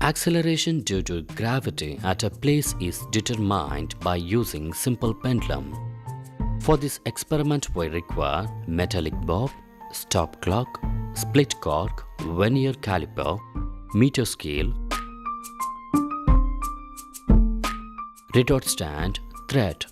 Acceleration due to gravity at a place is determined by using simple pendulum. For this experiment we require metallic bob, stop clock, split cork, vernier caliper, meter scale, retort stand, thread.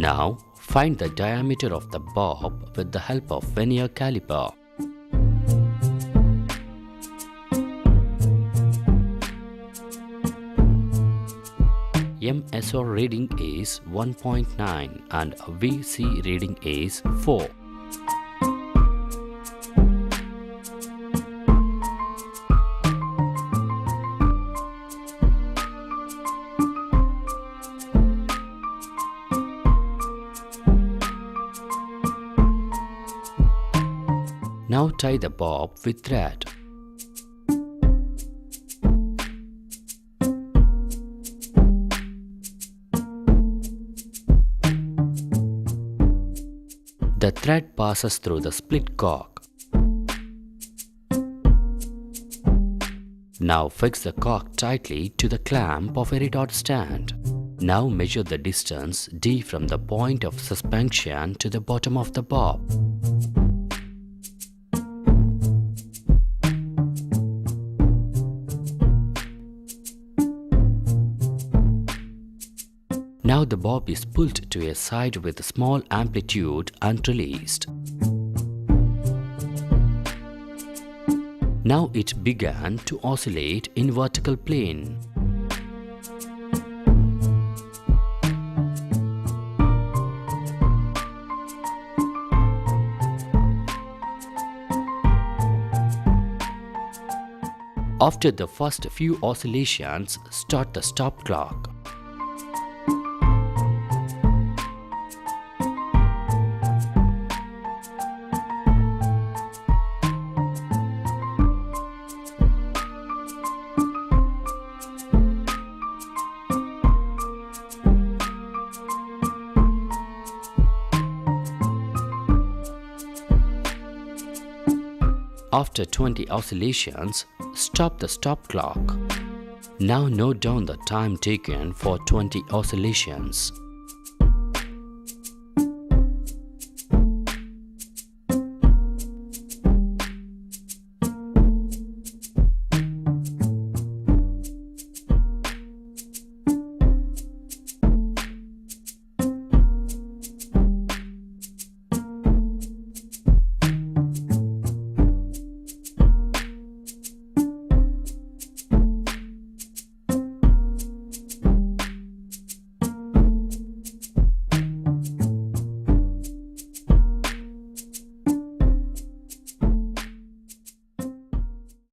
Now, find the diameter of the bob with the help of vernier caliper. MSR reading is 1.9 and VC reading is 4. Now tie the bob with thread. The thread passes through the split cork. Now fix the cork tightly to the clamp of a retort stand. Now measure the distance D from the point of suspension to the bottom of the bob. Now the bob is pulled to a side with a small amplitude and released. Now it began to oscillate in vertical plane. After the first few oscillations, start the stop clock. After 20 oscillations, stop the stop clock. Now note down the time taken for 20 oscillations.